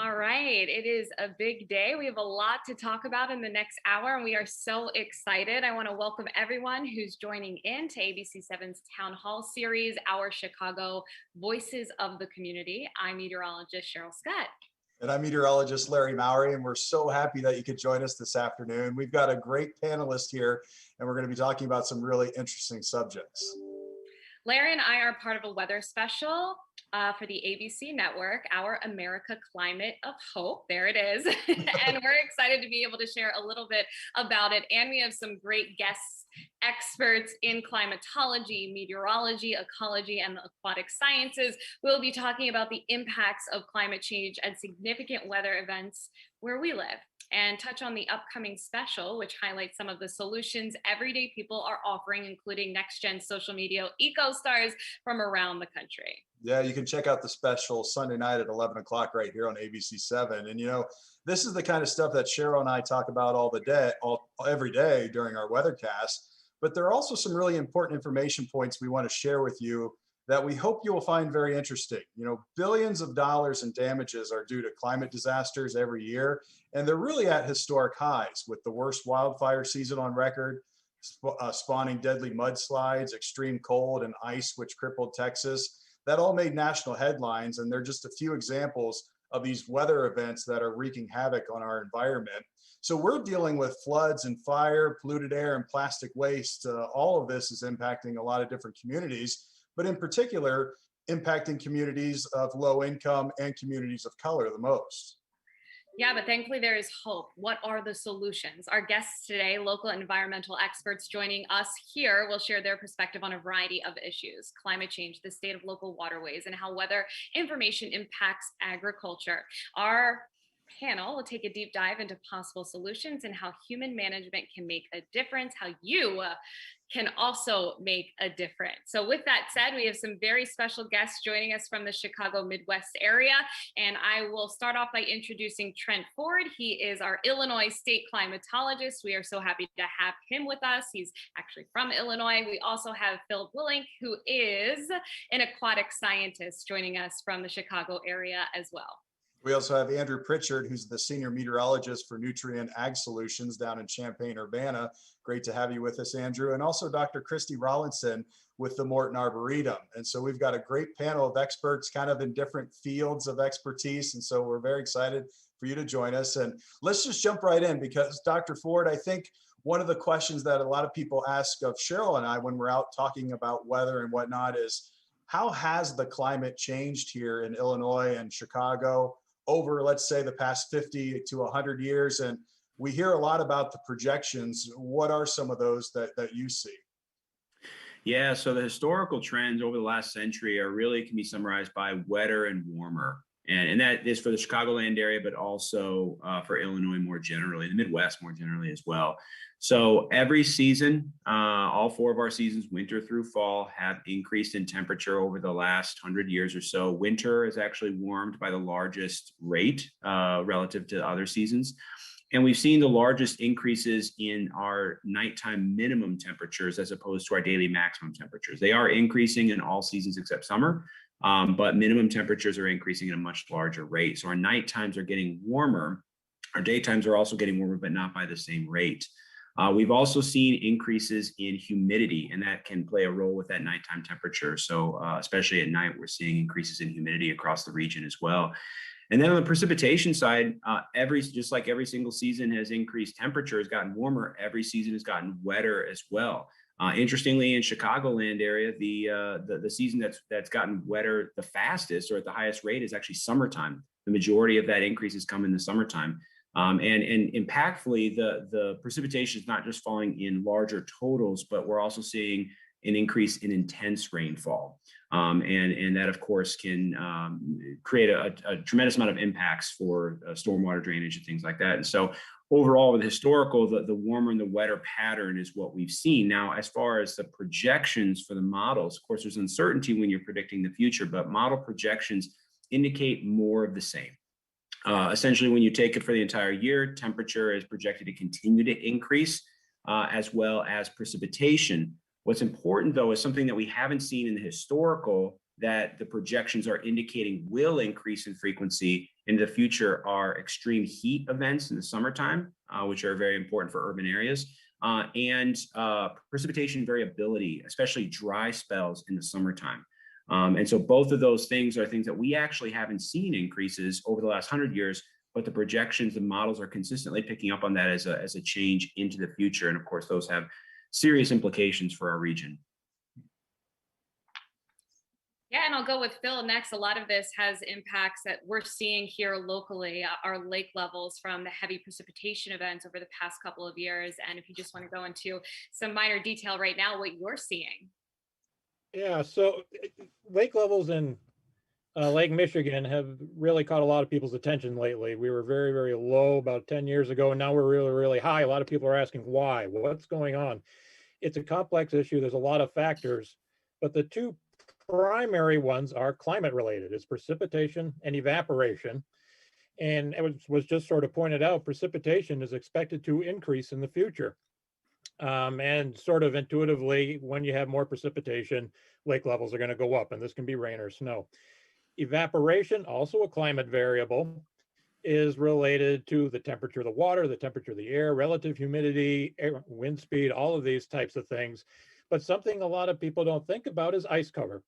All right, it is a big day. We have a lot to talk about in the next hour, and we are so excited. I want to welcome everyone who's joining in to ABC7's Town Hall series, Our Chicago Voices of the Community. I'm meteorologist Cheryl Scott. And I'm meteorologist Larry Mowry, and we're so happy that you could join us this afternoon. We've got a great panelist here, and we're going to be talking about some really interesting subjects. Larry and I are part of a weather special for the ABC network, Our America Climate of Hope. There it is. And we're excited to be able to share a little bit about it. And we have some great guests, experts in climatology, meteorology, ecology, and the aquatic sciences. We'll be talking about the impacts of climate change and significant weather events where we live, and touch on the upcoming special, which highlights some of the solutions everyday people are offering, including next-gen social media eco-stars from around the country. Yeah, you can check out the special Sunday night at 11 o'clock right here on ABC7. And, this is the kind of stuff that Cheryl and I talk about every day during our weathercast. But there are also some really important information points we want to share with you that we hope you will find very interesting. Billions of dollars in damages are due to climate disasters every year, and they're really at historic highs, with the worst wildfire season on record, spawning deadly mudslides, extreme cold and ice, which crippled Texas. That all made national headlines, and they're just a few examples of these weather events that are wreaking havoc on our environment. So we're dealing with floods and fire, polluted air, and plastic waste. All of this is impacting a lot of different communities, but in particular, impacting communities of low income and communities of color the most. Yeah, but thankfully there is hope. What are the solutions? Our guests today, local environmental experts joining us here, will share their perspective on a variety of issues: climate change, the state of local waterways, and how weather information impacts agriculture. Our panel will take a deep dive into possible solutions and how human management can make a difference, how you can also make a difference. So with that said, we have some very special guests joining us from the Chicago Midwest area. And I will start off by introducing Trent Ford. He is our Illinois state climatologist. We are so happy to have him with us. He's actually from Illinois. We also have Phil Willink, who is an aquatic scientist, joining us from the Chicago area as well. We also have Andrew Pritchard, who's the senior meteorologist for Nutrient Ag Solutions down in Champaign-Urbana. Great to have you with us, Andrew. And also Dr. Christy Rawlinson with the Morton Arboretum. And so we've got a great panel of experts kind of in different fields of expertise. And so we're very excited for you to join us. And let's just jump right in, because Dr. Ford, I think one of the questions that a lot of people ask of Cheryl and I when we're out talking about weather and whatnot is, how has the climate changed here in Illinois and Chicago over, let's say, the past 50 to 100 years? And we hear a lot about the projections. What are some of those that you see? Yeah, so the historical trends over the last century can be summarized by wetter and warmer. And that is for the Chicagoland area, but also for Illinois more generally, the Midwest more generally as well. So every season, all four of our seasons, winter through fall, have increased in temperature over the last 100 years or so. Winter is actually warmed by the largest rate relative to other seasons. And we've seen the largest increases in our nighttime minimum temperatures as opposed to our daily maximum temperatures. They are increasing in all seasons except summer, but minimum temperatures are increasing at a much larger rate. So our night times are getting warmer. Our daytimes are also getting warmer, but not by the same rate. We've also seen increases in humidity, and that can play a role with that nighttime temperature. So especially at night, we're seeing increases in humidity across the region as well. And then on the precipitation side, just like every single season has increased temperature, has gotten warmer, every season has gotten wetter as well. Interestingly, in Chicagoland area, the season that's gotten wetter the fastest or at the highest rate is actually summertime. The majority of that increase has come in the summertime. And impactfully, the precipitation is not just falling in larger totals, but we're also seeing an increase in intense rainfall. And that, of course, can create a tremendous amount of impacts for stormwater drainage and things like that. And so overall, with historical, the warmer and the wetter pattern is what we've seen. Now, as far as the projections for the models, of course, there's uncertainty when you're predicting the future, but model projections indicate more of the same. Essentially, when you take it for the entire year, temperature is projected to continue to increase, as well as precipitation. What's important, though, is something that we haven't seen in the historical that the projections are indicating will increase in frequency into the future are extreme heat events in the summertime, which are very important for urban areas, and precipitation variability, especially dry spells in the summertime. And so both of those things are things that we actually haven't seen increases over the last 100 years, but the projections and models are consistently picking up on that as a change into the future. And of course, those have serious implications for our region. Yeah, and I'll go with Phil next. A lot of this has impacts that we're seeing here locally, our lake levels from the heavy precipitation events over the past couple of years. And if you just want to go into some minor detail right now, what you're seeing. Yeah, so lake levels in Lake Michigan have really caught a lot of people's attention lately. We were very, very low about 10 years ago, and now we're really, really high. A lot of people are asking why, what's going on? It's a complex issue. There's a lot of factors, but the two primary ones are climate related. It's precipitation and evaporation. And it was just sort of pointed out, precipitation is expected to increase in the future. And sort of intuitively, when you have more precipitation, lake levels are going to go up, and this can be rain or snow. Evaporation, also a climate variable, is related to the temperature of the water, the temperature of the air, relative humidity, wind speed, all of these types of things. But something a lot of people don't think about is ice cover.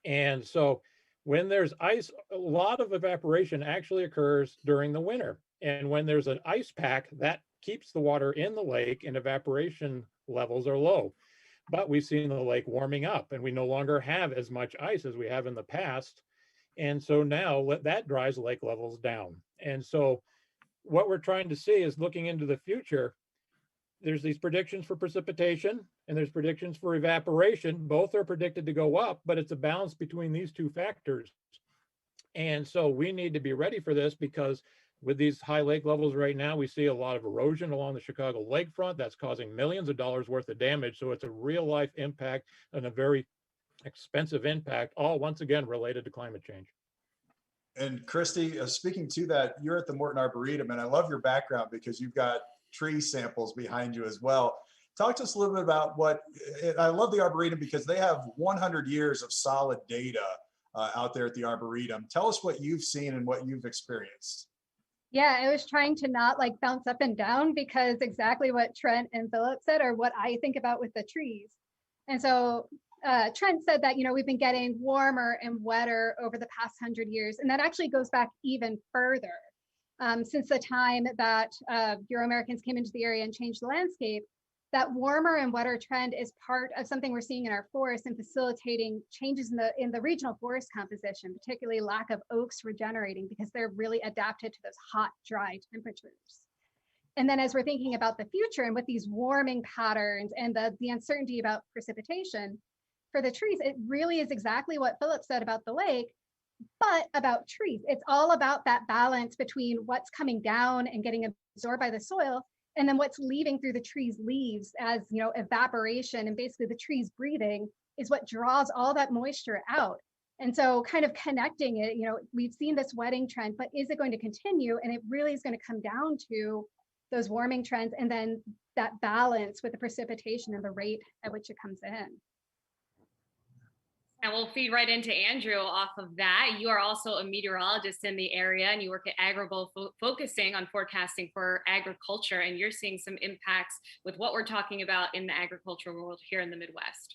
And so when there's ice, a lot of evaporation actually occurs during the winter. And when there's an ice pack, that keeps the water in the lake and evaporation levels are low. But we've seen the lake warming up and we no longer have as much ice as we have in the past. And so now that drives lake levels down. And so what we're trying to see is looking into the future, there's these predictions for precipitation and there's predictions for evaporation. Both are predicted to go up, but it's a balance between these two factors. And so we need to be ready for this because with these high lake levels right now, we see a lot of erosion along the Chicago lakefront that's causing millions of dollars worth of damage. So it's a real life impact and a very expensive impact, all once again related to climate change. And Christy, speaking to that, you're at the Morton Arboretum, and I love your background because you've got tree samples behind you as well. Talk to us a little bit about I love the Arboretum because they have 100 years of solid data out there at the Arboretum. Tell us what you've seen and what you've experienced. Yeah, I was trying to not like bounce up and down because exactly what Trent and Philip said are what I think about with the trees. And so Trent said that, we've been getting warmer and wetter over the past 100 years. And that actually goes back even further. Since the time that Euro-Americans came into the area and changed the landscape, that warmer and wetter trend is part of something we're seeing in our forests and facilitating changes in the regional forest composition, particularly lack of oaks regenerating because they're really adapted to those hot, dry temperatures. And then as we're thinking about the future and with these warming patterns and the uncertainty about precipitation for the trees, it really is exactly what Philip said about the lake, but about trees. It's all about that balance between what's coming down and getting absorbed by the soil and then what's leaving through the tree's leaves as evaporation and basically the trees breathing is what draws all that moisture out. And so kind of connecting it, we've seen this wetting trend, but is it going to continue? And it really is going to come down to those warming trends and then that balance with the precipitation and the rate at which it comes in. And we'll feed right into Andrew off of that. You are also a meteorologist in the area and you work at Agribul focusing on forecasting for agriculture, and you're seeing some impacts with what we're talking about in the agricultural world here in the Midwest.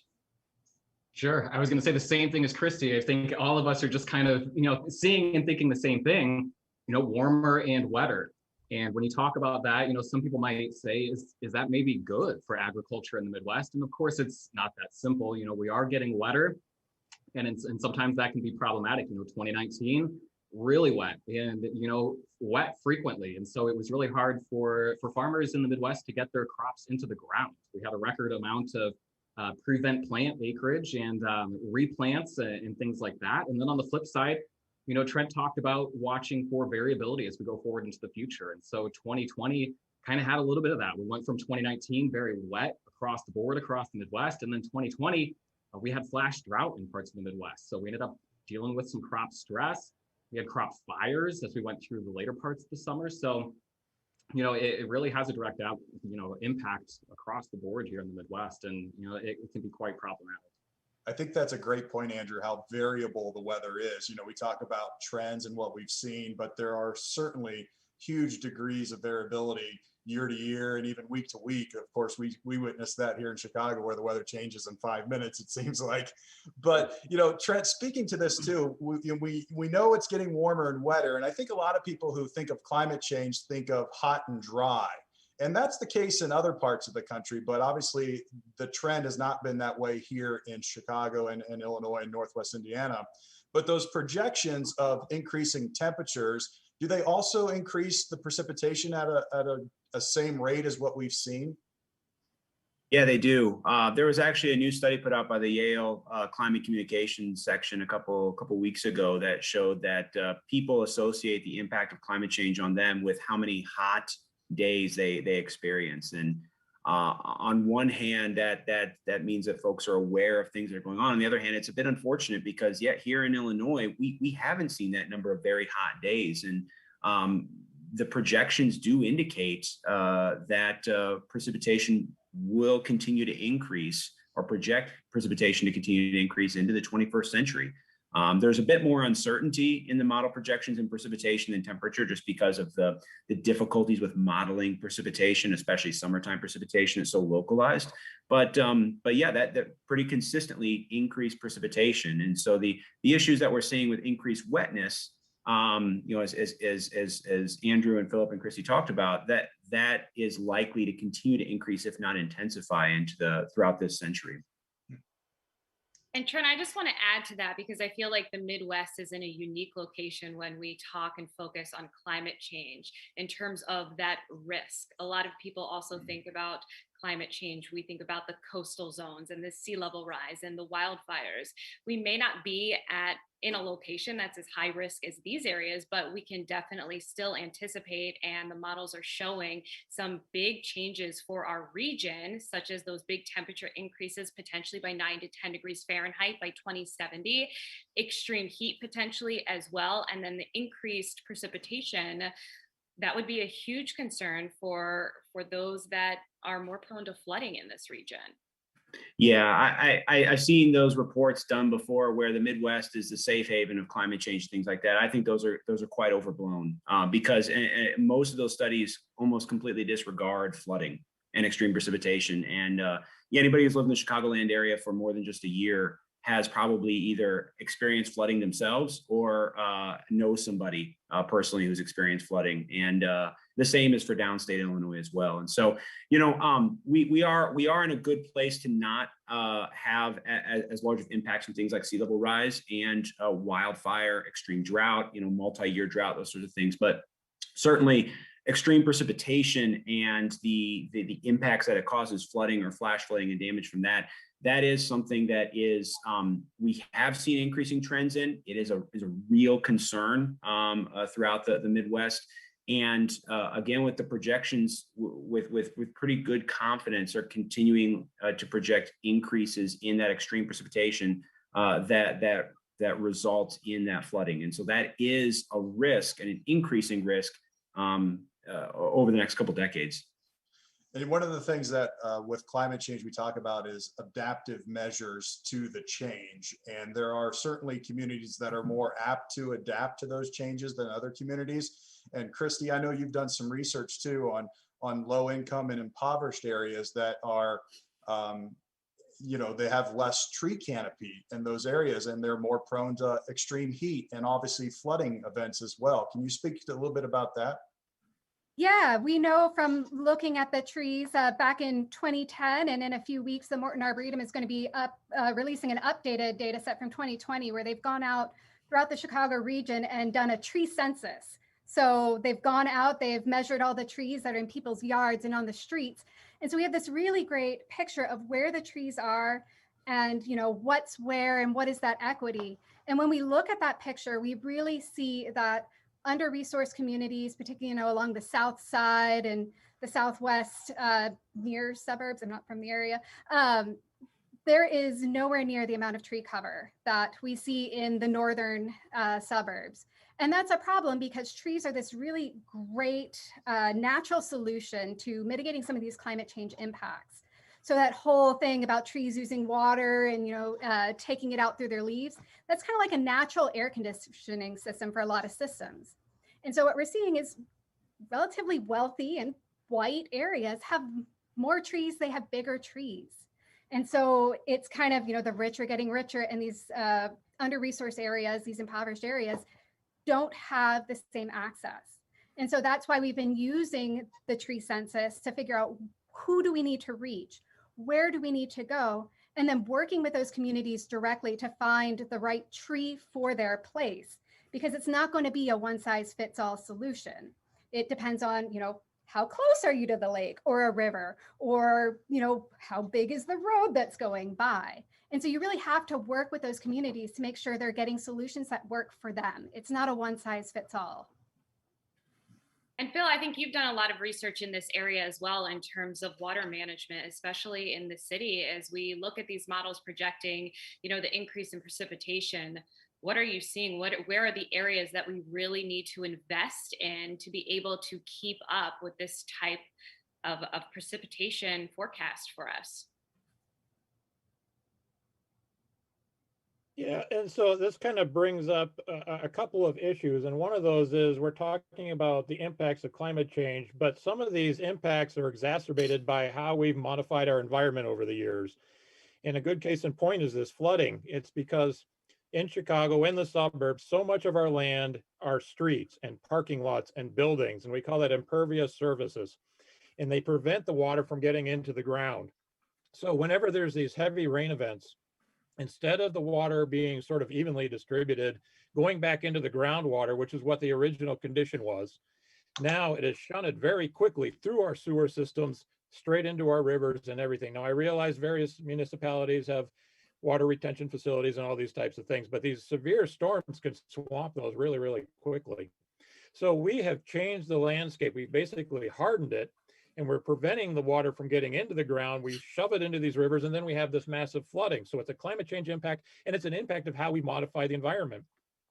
Sure. I was going to say the same thing as Christy. I think all of us are just kind of, seeing and thinking the same thing, warmer and wetter. And when you talk about that, some people might say, is that maybe good for agriculture in the Midwest? And of course, it's not that simple. We are getting wetter. And sometimes that can be problematic. 2019, really wet and, wet frequently. And so it was really hard for farmers in the Midwest to get their crops into the ground. We had a record amount of prevent plant acreage and replants and things like that. And then on the flip side, Trent talked about watching for variability as we go forward into the future. And so 2020 kind of had a little bit of that. We went from 2019 very wet across the board, across the Midwest. And then 2020, we had flash drought in parts of the Midwest. So we ended up dealing with some crop stress. We had crop fires as we went through the later parts of the summer. So, it really has a direct impact across the board here in the Midwest. And, it can be quite problematic. I think that's a great point, Andrew, how variable the weather is. You know, we talk about trends and what we've seen, but there are certainly huge degrees of variability year to year and even week to week. Of course, we witnessed that here in Chicago, where the weather changes in 5 minutes, it seems like. But, you know, Trent, speaking to this too, we know it's getting warmer and wetter. And I think a lot of people who think of climate change think of hot and dry. And that's the case in other parts of the country, but obviously the trend has not been that way here in Chicago and Illinois and Northwest Indiana. But those projections of increasing temperatures, do they also increase the precipitation at a same rate as what we've seen? Yeah, they do. There was actually a new study put out by the Yale Climate Communications section a couple weeks ago that showed that people associate the impact of climate change on them with how many hot days they experience. And on one hand, that means that folks are aware of things that are going on. On the other hand, it's a bit unfortunate because yet here in Illinois, we haven't seen that number of very hot days. And the projections do indicate that precipitation will continue to increase, or project precipitation to continue to increase into the 21st century. There's a bit more uncertainty in the model projections in precipitation and temperature, just because of the difficulties with modeling precipitation, especially summertime precipitation. It's so localized. But yeah, that pretty consistently increased precipitation. And so the issues that we're seeing with increased wetness, you know, as Andrew and Philip and Christy talked about, that is likely to continue to increase, if not intensify, throughout this century. And Trent, I just want to add to that, because I feel like the Midwest is in a unique location when we talk and focus on climate change in terms of that risk. A lot of people also think about climate change. We think about the coastal zones and the sea level rise and the wildfires. We may not be in a location that's as high risk as these areas, but we can definitely still anticipate, and the models are showing some big changes for our region, such as those big temperature increases potentially by 9 to 10 degrees Fahrenheit by 2070, extreme heat potentially as well, and then the increased precipitation. That would be a huge concern for those that are more prone to flooding in this region. Yeah, I've seen those reports done before where the Midwest is the safe haven of climate change, things like that. I think those are quite overblown because most of those studies almost completely disregard flooding and extreme precipitation. And anybody who's lived in the Chicagoland area for more than just a year has probably either experienced flooding themselves or knows somebody personally who's experienced flooding. And the same is for downstate Illinois as well. And so, you know, we are in a good place to not have as large of impacts from things like sea level rise and wildfire, extreme drought, you know, multi-year drought, those sorts of things. But certainly extreme precipitation and the impacts that it causes, flooding or flash flooding and damage from that is something that is we have seen increasing trends in. It is a real concern throughout the Midwest. And again, with the projections, with pretty good confidence, are continuing to project increases in that extreme precipitation that results in that flooding. And so that is a risk, and an increasing risk over the next couple decades. And one of the things that with climate change we talk about is adaptive measures to the change. And there are certainly communities that are more apt to adapt to those changes than other communities. And Christy, I know you've done some research too on low income and impoverished areas that are, you know, they have less tree canopy in those areas, and they're more prone to extreme heat and obviously flooding events as well. Can you speak a little bit about that? Yeah, we know from looking at the trees back in 2010, and in a few weeks, the Morton Arboretum is going to be releasing an updated data set from 2020, where they've gone out throughout the Chicago region and done a tree census. So they've gone out, they've measured all the trees that are in people's yards and on the streets. And so we have this really great picture of where the trees are and, you know, what's where and what is that equity. And when we look at that picture, we really see that under-resourced communities, particularly, you know, along the south side and the southwest near suburbs, I'm not from the area, there is nowhere near the amount of tree cover that we see in the northern suburbs. And that's a problem, because trees are this really great natural solution to mitigating some of these climate change impacts. So that whole thing about trees using water and, taking it out through their leaves, that's kind of like a natural air conditioning system for a lot of systems. And so what we're seeing is relatively wealthy and white areas have more trees, they have bigger trees. And so it's kind of, the rich are getting richer, and these under-resourced areas, these impoverished areas, don't have the same access. And so that's why we've been using the tree census to figure out who do we need to reach, where do we need to go, and then working with those communities directly to find the right tree for their place, because it's not going to be a one-size-fits-all solution. It depends on, how close are you to the lake or a river, or, how big is the road that's going by? And so you really have to work with those communities to make sure they're getting solutions that work for them. It's not a one-size-fits-all. And Phil, I think you've done a lot of research in this area as well in terms of water management, especially in the city. As we look at these models projecting, the increase in precipitation, what are you seeing? Where are the areas that we really need to invest in to be able to keep up with this type of precipitation forecast for us? Yeah, and so this kind of brings up a couple of issues, and one of those is we're talking about the impacts of climate change, but some of these impacts are exacerbated by how we've modified our environment over the years. And a good case in point is this flooding. It's because in Chicago, in the suburbs, so much of our land are streets and parking lots and buildings, and we call that impervious surfaces, and they prevent the water from getting into the ground. So whenever there's these heavy rain events, instead of the water being sort of evenly distributed, going back into the groundwater, which is what the original condition was, now it is shunted very quickly through our sewer systems, straight into our rivers and everything. Now, I realize various municipalities have water retention facilities and all these types of things, but these severe storms can swamp those really, really quickly. So we have changed the landscape. We basically hardened it, and we're preventing the water from getting into the ground. We shove it into these rivers, and then we have this massive flooding. So it's a climate change impact, and it's an impact of how we modify the environment.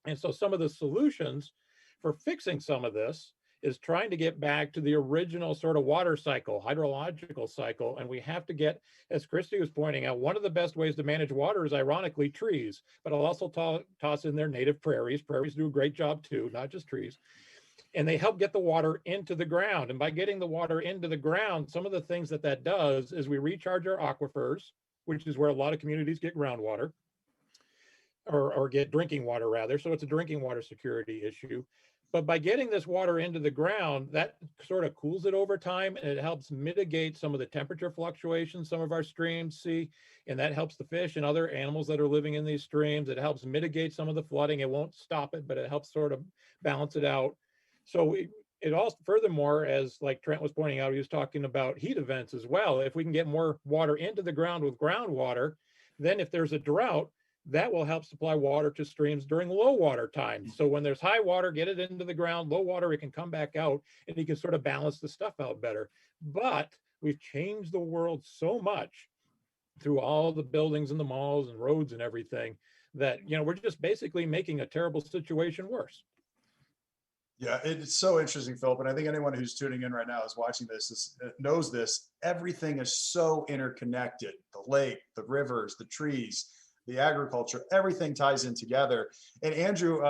And so some of the solutions for fixing some of this is trying to get back to the original sort of water cycle, hydrological cycle. And we have to get, as Christy was pointing out, one of the best ways to manage water is ironically trees, but I'll also toss in their native prairies. Prairies do a great job too, not just trees. And they help get the water into the ground. And by getting the water into the ground, some of the things that does is we recharge our aquifers, which is where a lot of communities get groundwater, or get drinking water rather. So it's a drinking water security issue. But by getting this water into the ground, that sort of cools it over time, and it helps mitigate some of the temperature fluctuations some of our streams see, and that helps the fish and other animals that are living in these streams. It helps mitigate some of the flooding. It won't stop it, but it helps sort of balance it out. So it also, furthermore, as like Trent was pointing out, he was talking about heat events as well. If we can get more water into the ground with groundwater, then if there's a drought, that will help supply water to streams during low water times. So when there's high water, get it into the ground, low water, it can come back out, and you can sort of balance the stuff out better. But we've changed the world so much through all the buildings and the malls and roads and everything that, we're just basically making a terrible situation worse. Yeah, it's so interesting, Philip. And I think anyone who's tuning in right now is watching this knows this. Everything is so interconnected. The lake, the rivers, the trees, the agriculture, everything ties in together. And Andrew,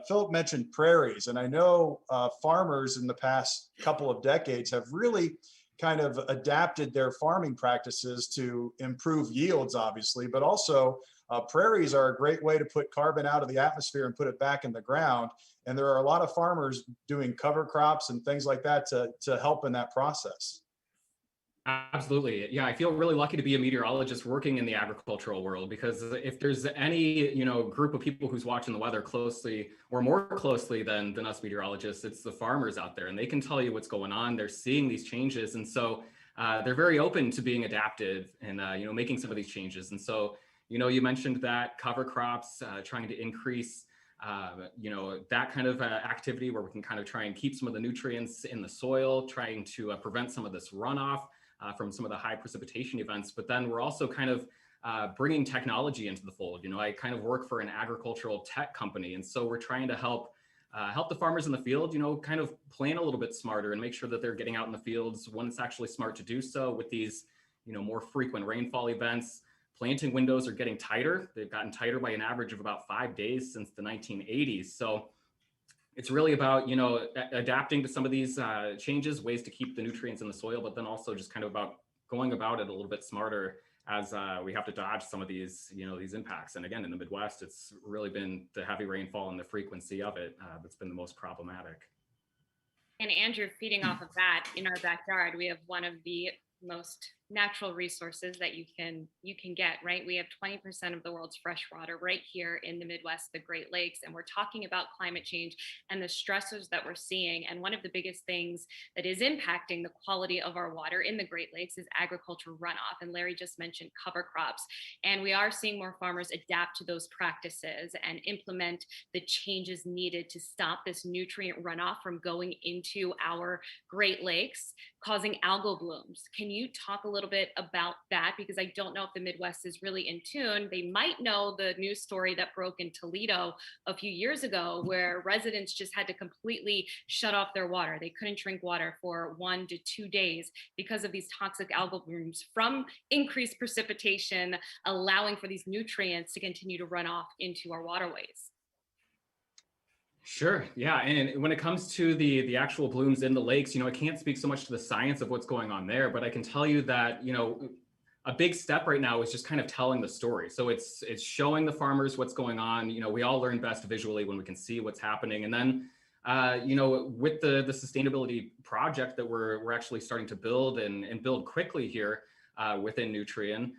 Philip mentioned prairies. And I know farmers in the past couple of decades have really kind of adapted their farming practices to improve yields, obviously, but also prairies are a great way to put carbon out of the atmosphere and put it back in the ground. And there are a lot of farmers doing cover crops and things like that to help in that process. Absolutely. Yeah, I feel really lucky to be a meteorologist working in the agricultural world, because if there's any, group of people who's watching the weather closely or more closely than us meteorologists, it's the farmers out there, and they can tell you what's going on. They're seeing these changes. And so they're very open to being adaptive and, making some of these changes. And so, you mentioned that cover crops, trying to increase that kind of activity where we can kind of try and keep some of the nutrients in the soil, trying to prevent some of this runoff from some of the high precipitation events. But then we're also kind of bringing technology into the fold. I kind of work for an agricultural tech company. And so we're trying to help the farmers in the field, kind of plan a little bit smarter and make sure that they're getting out in the fields when it's actually smart to do so with these, more frequent rainfall events. Planting windows are getting tighter. They've gotten tighter by an average of about 5 days since the 1980s. So it's really about, adapting to some of these changes, ways to keep the nutrients in the soil, but then also just kind of about going about it a little bit smarter as we have to dodge some of these, these impacts. And again, in the Midwest, it's really been the heavy rainfall and the frequency of it that's been the most problematic. And Andrew, feeding off of that, in our backyard, we have one of the most natural resources that you can get, right? We have 20% of the world's fresh water right here in the Midwest, the Great Lakes, and we're talking about climate change and the stressors that we're seeing. And one of the biggest things that is impacting the quality of our water in the Great Lakes is agricultural runoff. And Larry just mentioned cover crops. And we are seeing more farmers adapt to those practices and implement the changes needed to stop this nutrient runoff from going into our Great Lakes, causing algal blooms. Can you talk a little bit about that? Because I don't know if the Midwest is really in tune. They might know the news story that broke in Toledo a few years ago, where residents just had to completely shut off their water. They couldn't drink water for 1 to 2 days because of these toxic algal blooms from increased precipitation, allowing for these nutrients to continue to run off into our waterways. Sure. Yeah. And when it comes to the actual blooms in the lakes, I can't speak so much to the science of what's going on there, but I can tell you that, a big step right now is just kind of telling the story. So it's showing the farmers what's going on. We all learn best visually when we can see what's happening. And then, with the sustainability project that we're actually starting to build and build quickly here within Nutrien,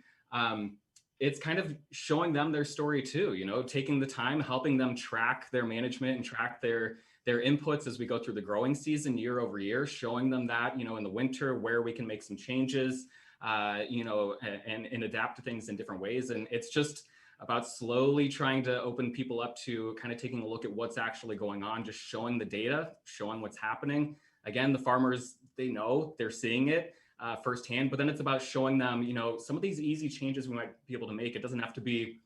it's kind of showing them their story too, taking the time, helping them track their management and track their inputs as we go through the growing season year over year, showing them that, in the winter where we can make some changes, and adapt to things in different ways. And it's just about slowly trying to open people up to kind of taking a look at what's actually going on, just showing the data, showing what's happening. Again, the farmers, they know, they're seeing it firsthand, but then it's about showing them, some of these easy changes we might be able to make. It doesn't have to be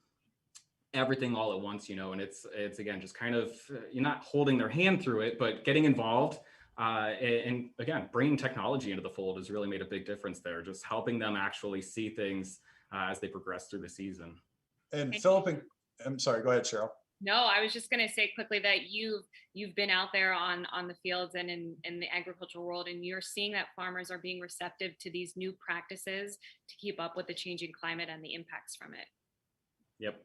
everything all at once, and it's again, just kind of, you're not holding their hand through it, but getting involved. And again, bringing technology into the fold has really made a big difference there, just helping them actually see things as they progress through the season. And Philip, I'm sorry, go ahead, Cheryl. No, I was just going to say quickly that you've been out there on the fields and in the agricultural world, and you're seeing that farmers are being receptive to these new practices to keep up with the changing climate and the impacts from it. Yep.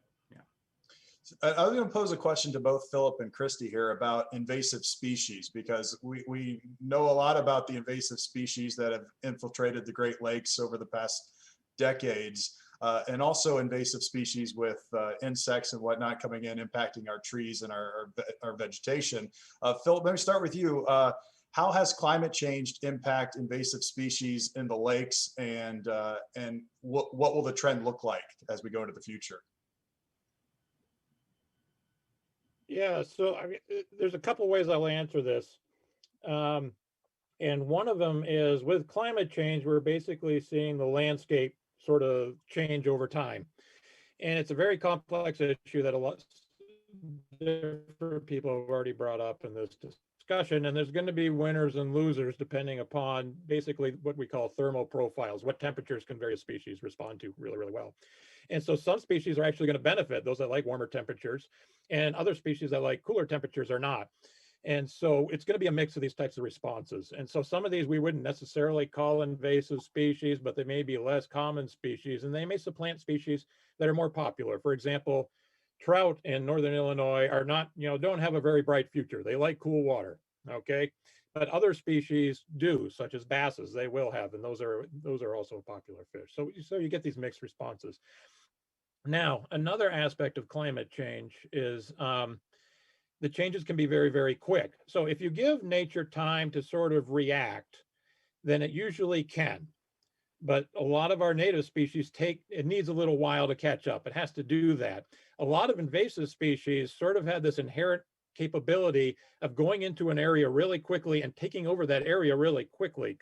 I was going to pose a question to both Philip and Christy here about invasive species, because we know a lot about the invasive species that have infiltrated the Great Lakes over the past decades, and also invasive species with insects and whatnot coming in, impacting our trees and our vegetation. Philip, let me start with you. How has climate change impact invasive species in the lakes, and what will the trend look like as we go into the future? Yeah, so I mean, there's a couple ways I'll answer this. And one of them is with climate change, we're basically seeing the landscape sort of change over time. And it's a very complex issue that a lot of different people have already brought up in this discussion. And there's going to be winners and losers depending upon basically what we call thermal profiles. What temperatures can various species respond to really, really well. And so some species are actually going to benefit, those that like warmer temperatures, and other species that like cooler temperatures are not. And so it's going to be a mix of these types of responses. And so some of these we wouldn't necessarily call invasive species, but they may be less common species, and they may supplant species that are more popular. For example, trout in Northern Illinois are not, don't have a very bright future. They like cool water, okay? But other species do, such as basses, they will have, and those are also popular fish. So you get these mixed responses. Now, another aspect of climate change is the changes can be very, very quick. So if you give nature time to sort of react, then it usually can. But a lot of our native species it needs a little while to catch up. It has to do that. A lot of invasive species sort of had this inherent capability of going into an area really quickly and taking over that area really quickly,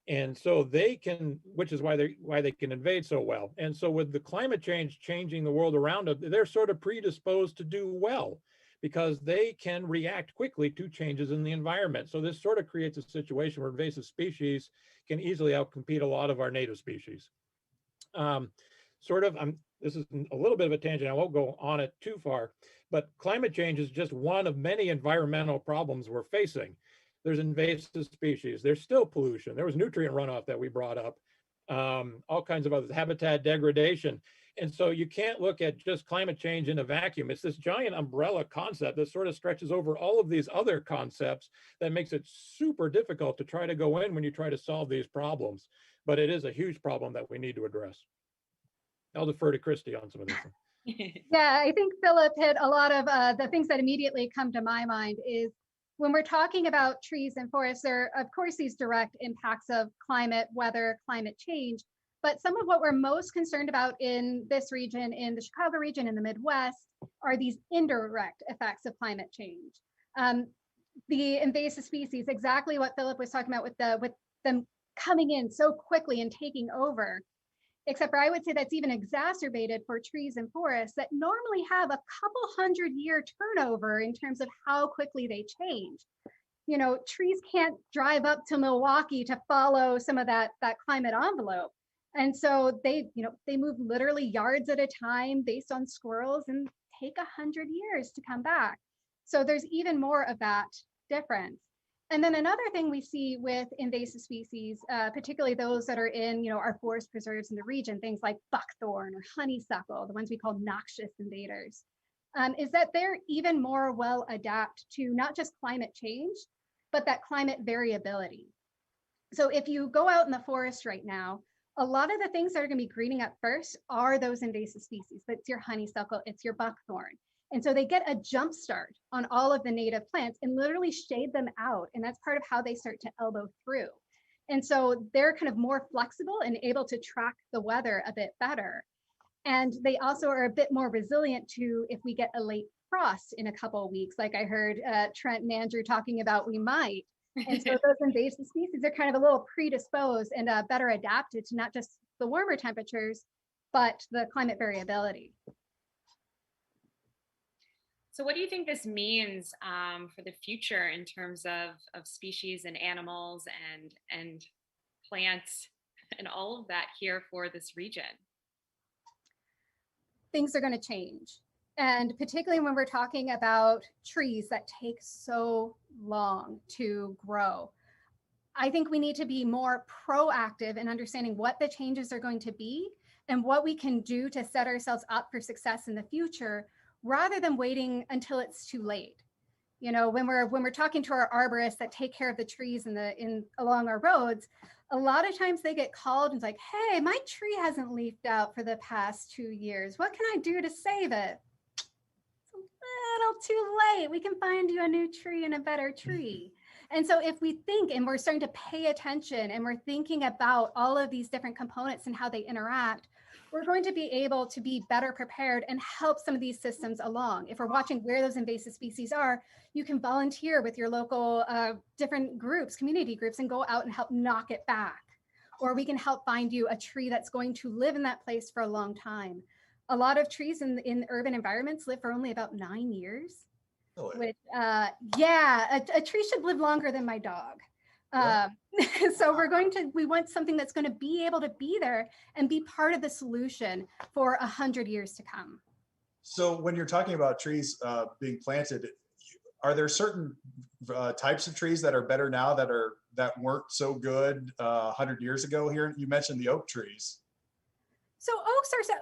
and so they can, which is why they can invade so well. And so with the climate change changing the world around them, they're sort of predisposed to do well because they can react quickly to changes in the environment. So this sort of creates a situation where invasive species can easily outcompete a lot of our native species. This is a little bit of a tangent. I won't go on it too far, but climate change is just one of many environmental problems we're facing. There's invasive species. There's still pollution. There was nutrient runoff that we brought up, all kinds of other habitat degradation. And so you can't look at just climate change in a vacuum. It's this giant umbrella concept that sort of stretches over all of these other concepts that makes it super difficult to try to go in when you try to solve these problems. But it is a huge problem that we need to address. I'll defer to Christy on some of this. Yeah, I think Philip hit a lot of the things that immediately come to my mind is when we're talking about trees and forests, there are, of course, these direct impacts of climate, weather, climate change. But some of what we're most concerned about in this region, in the Chicago region, in the Midwest, are these indirect effects of climate change. The invasive species, exactly what Philip was talking about with them coming in so quickly and taking over. Except for I would say that's even exacerbated for trees and forests that normally have a couple 100-year turnover in terms of how quickly they change. You know, trees can't drive up to Milwaukee to follow some of that climate envelope. And so they move literally yards at a time based on squirrels and take 100 years to come back. So there's even more of that difference. And then another thing we see with invasive species, particularly those that are in, our forest preserves in the region, things like buckthorn or honeysuckle, the ones we call noxious invaders, is that they're even more well adapted to not just climate change, but that climate variability. So if you go out in the forest right now, a lot of the things that are going to be greening up first are those invasive species. It's your honeysuckle, it's your buckthorn. And so they get a jump start on all of the native plants and literally shade them out. And that's part of how they start to elbow through. And so they're kind of more flexible and able to track the weather a bit better. And they also are a bit more resilient to if we get a late frost in a couple of weeks, like I heard Trent and Andrew talking about, we might. And so those invasive species are kind of a little predisposed and better adapted to not just the warmer temperatures, but the climate variability. So what do you think this means for the future in terms of species and animals and plants and all of that here for this region? Things are going to change. And particularly when we're talking about trees that take so long to grow, I think we need to be more proactive in understanding what the changes are going to be and what we can do to set ourselves up for success in the future, rather than waiting until it's too late. When we're talking to our arborists that take care of the trees along our roads, a lot of times they get called and it's like, hey, my tree hasn't leafed out for the past 2 years. What can I do to save it? It's a little too late. We can find you a new tree and a better tree. And so if we think and we're starting to pay attention and we're thinking about all of these different components and how they interact, we're going to be able to be better prepared and help some of these systems along. If we're watching where those invasive species are, you can volunteer with your local different groups, community groups, and go out and help knock it back. Or we can help find you a tree that's going to live in that place for a long time. A lot of trees in urban environments live for only about 9 years. Really? Which, a tree should live longer than my dog. So we want something that's going to be able to be there and be part of the solution for 100 years to come. So when you're talking about trees being planted, are there certain types of trees that are better now that weren't so good 100 years ago here? You mentioned the oak trees. So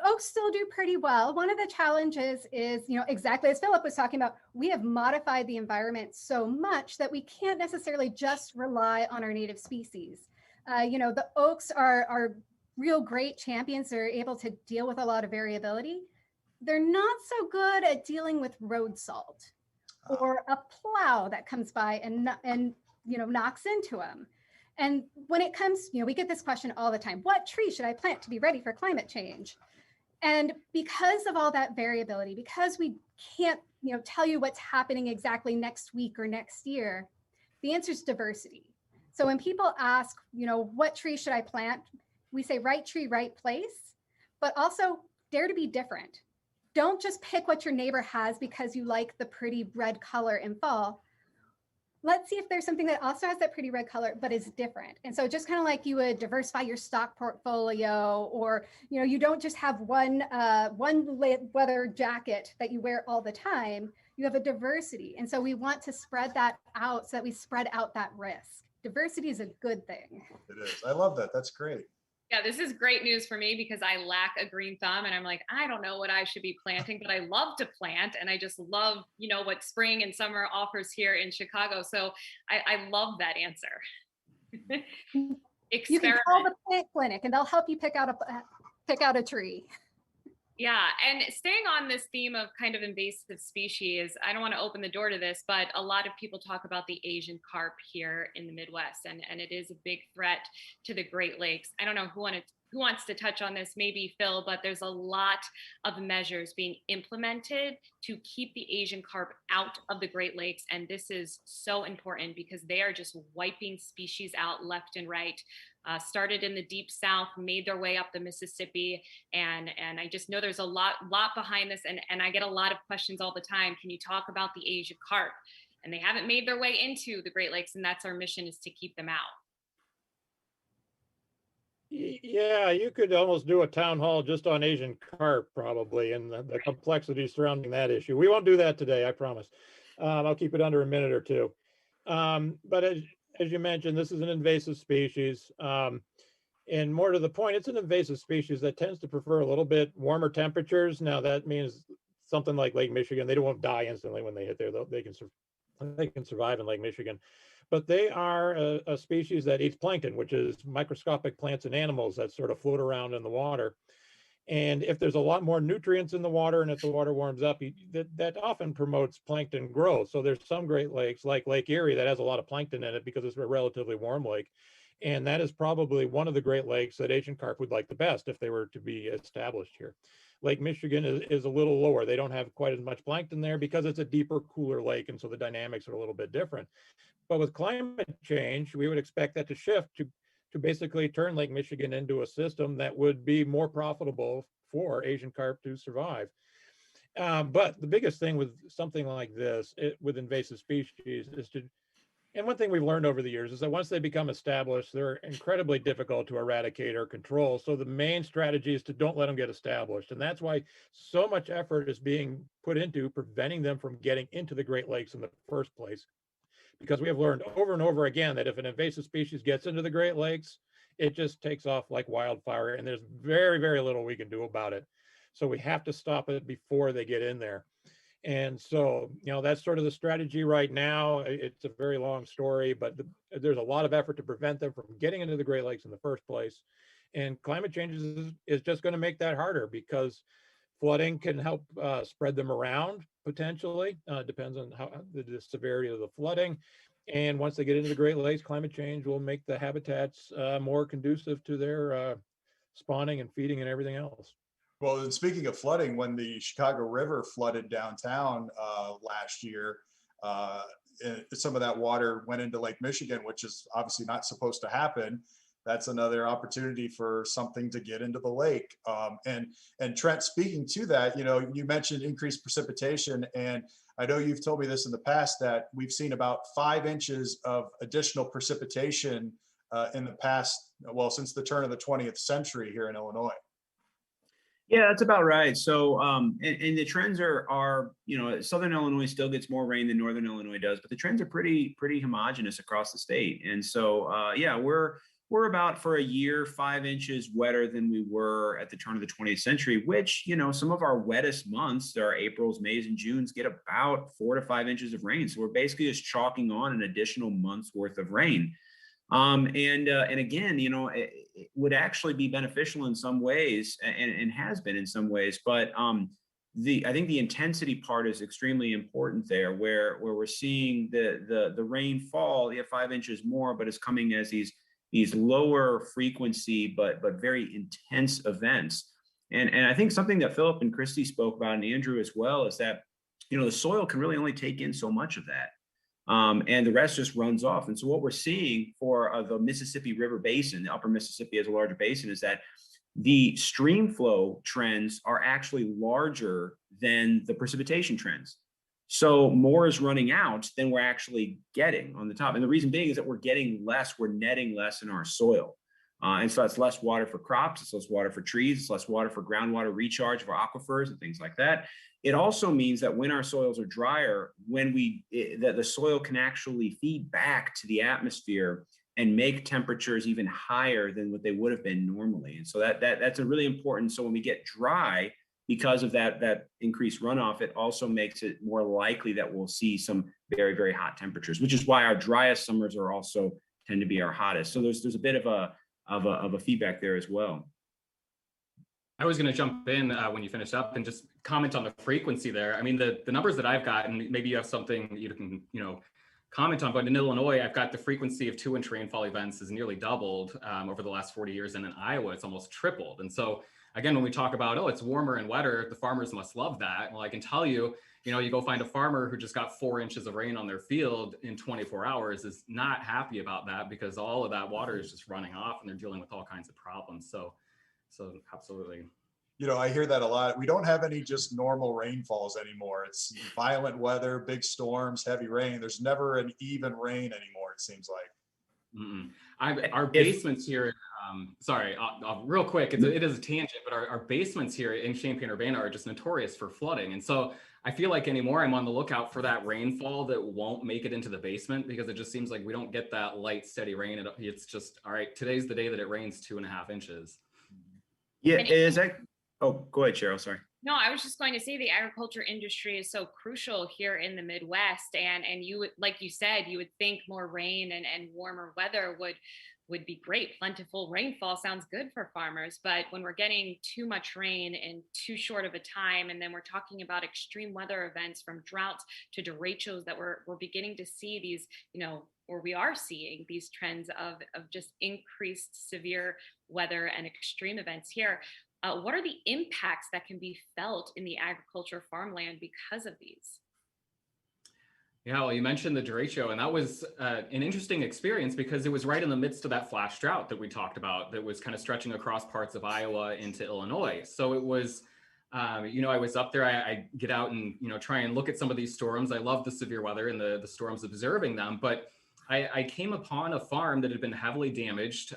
oaks still do pretty well. One of the challenges is, exactly as Philip was talking about, we have modified the environment so much that we can't necessarily just rely on our native species. The oaks are real great champions. They're able to deal with a lot of variability. They're not so good at dealing with road salt or a plow that comes by and knocks into them. And when it comes, we get this question all the time: what tree should I plant to be ready for climate change? And because of all that variability, because we can't, tell you what's happening exactly next week or next year, the answer is diversity. So when people ask, what tree should I plant? We say right tree, right place, but also dare to be different. don't just pick what your neighbor has because you like the pretty red color in fall. Let's see if there's something that also has that pretty red color, but is different. And so just kind of like you would diversify your stock portfolio, or, you know, you don't just have one weather jacket that you wear all the time. You have a diversity. And so we want to spread that out so that we spread out that risk. Diversity is a good thing. It is. I love that. That's great. Yeah, this is great news for me because I lack a green thumb and I'm like, I don't know what I should be planting, but I love to plant and I just love, you know, what spring and summer offers here in Chicago. So I love that answer. You can call the plant clinic and they'll help you pick out a tree. Yeah, and staying on this theme of kind of invasive species, I don't want to open the door to this, but a lot of people talk about the Asian carp here in the Midwest, and it is a big threat to the Great Lakes. I don't know who wants to touch on this, maybe Phil, but there's a lot of measures being implemented to keep the Asian carp out of the Great Lakes, and this is so important because they are just wiping species out left and right. Started in the deep South, made their way up the Mississippi, and I just know there's a lot behind this, and I get a lot of questions all the time. Can you talk about the Asian carp? And they haven't made their way into the Great Lakes, and that's our mission, is to keep them out. Yeah, you could almost do a town hall just on Asian carp probably, and the complexity surrounding that issue. We won't do that today, I promise. I'll keep it under a minute or two. But as you mentioned, this is an invasive species. And more to the point, it's an invasive species that tends to prefer a little bit warmer temperatures. Now that means something like Lake Michigan, they won't die instantly when they hit there, though they can survive in Lake Michigan. But they are a species that eats plankton, which is microscopic plants and animals that sort of float around in the water. And if there's a lot more nutrients in the water and if the water warms up, that often promotes plankton growth. So there's some Great Lakes like Lake Erie that has a lot of plankton in it because it's a relatively warm lake. And that is probably one of the Great Lakes that Asian carp would like the best if they were to be established here. Lake Michigan is a little lower. They don't have quite as much plankton there because it's a deeper, cooler lake. And so the dynamics are a little bit different. But with climate change, we would expect that to shift to basically turn Lake Michigan into a system that would be more profitable for Asian carp to survive. But the biggest thing with something like this, with invasive species, is and one thing we've learned over the years is that once they become established, they're incredibly difficult to eradicate or control. So the main strategy is to don't let them get established. And that's why so much effort is being put into preventing them from getting into the Great Lakes in the first place. Because we have learned over and over again that if an invasive species gets into the Great Lakes, it just takes off like wildfire, and there's very, very little we can do about it. So we have to stop it before they get in there. And so, you know, that's sort of the strategy right now. It's a very long story, but there's a lot of effort to prevent them from getting into the Great Lakes in the first place. And climate change is just going to make that harder because flooding can help spread them around potentially. Depends on how the severity of the flooding. And once they get into the Great Lakes, climate change will make the habitats more conducive to their spawning and feeding and everything else. Well, and speaking of flooding, when the Chicago River flooded downtown last year, some of that water went into Lake Michigan, which is obviously not supposed to happen. That's another opportunity for something to get into the lake. And Trent, speaking to that, you know, you mentioned increased precipitation, and I know you've told me this in the past that we've seen about 5 inches of additional precipitation in the past, well, since the turn of the 20th century here in Illinois. Yeah, that's about right. So, and the trends are, you know, Southern Illinois still gets more rain than Northern Illinois does, but the trends are pretty homogeneous across the state. And so, yeah, we're about for a year 5 inches wetter than we were at the turn of the 20th century, which, you know, some of our wettest months, our Aprils, Mays, and Junes, get about 4 to 5 inches of rain. So we're basically just chalking on an additional month's worth of rain. And again, you know, it would actually be beneficial in some ways, and has been in some ways. But I think the intensity part is extremely important there, where we're seeing the rainfall, 5 inches more, but it's coming as these lower frequency but very intense events. And I think something that Philip and Christy spoke about, and Andrew as well, is that, you know, the soil can really only take in so much of that. And the rest just runs off. And so what we're seeing for the Mississippi River Basin, the upper Mississippi as a larger basin, is that the stream flow trends are actually larger than the precipitation trends. So more is running out than we're actually getting on the top. And the reason being is that we're getting less, we're netting less in our soil. And so that's less water for crops, it's less water for trees, it's less water for groundwater recharge for aquifers and things like that. It also means that when our soils are drier, that the soil can actually feed back to the atmosphere and make temperatures even higher than what they would have been normally. And so that's a really important. So when we get dry, because of that increased runoff, it also makes it more likely that we'll see some very, very hot temperatures, which is why our driest summers are also tend to be our hottest. So there's a bit of a feedback there as well. I was going to jump in when you finished up and just comment on the frequency there. I mean, the numbers that I've got, and maybe you have something you can, comment on, but in Illinois, I've got the frequency of 2-inch rainfall events has nearly doubled over the last 40 years. And in Iowa, it's almost tripled. And so again, when we talk about, oh, it's warmer and wetter, the farmers must love that. Well, I can tell you, you go find a farmer who just got 4 inches of rain on their field in 24 hours is not happy about that, because all of that water is just running off and they're dealing with all kinds of problems. So absolutely. I hear that a lot. We don't have any just normal rainfalls anymore. It's violent weather, big storms, heavy rain. There's never an even rain anymore, it seems like. Our basements here, sorry, real quick, it is a tangent, but our basements here in Champaign-Urbana are just notorious for flooding. And so I feel like anymore, I'm on the lookout for that rainfall that won't make it into the basement, because it just seems like we don't get that light, steady rain. It's just, all right, today's the day that it rains 2.5 inches. Yeah, is that? Oh, go ahead, Cheryl. Sorry. No, I was just going to say the agriculture industry is so crucial here in the Midwest, and you would, like you said, you would think more rain and warmer weather would be great. Plentiful rainfall sounds good for farmers, but when we're getting too much rain in too short of a time, and then we're talking about extreme weather events from droughts to derechos, that we're beginning to see these, or we are seeing these trends of just increased severe weather and extreme events here. What are the impacts that can be felt in the agriculture farmland because of these? Yeah, well, you mentioned the derecho, and that was an interesting experience because it was right in the midst of that flash drought that we talked about that was kind of stretching across parts of Iowa into Illinois. So it was, I was up there, I get out and, try and look at some of these storms. I love the severe weather and the storms, observing them, but I came upon a farm that had been heavily damaged.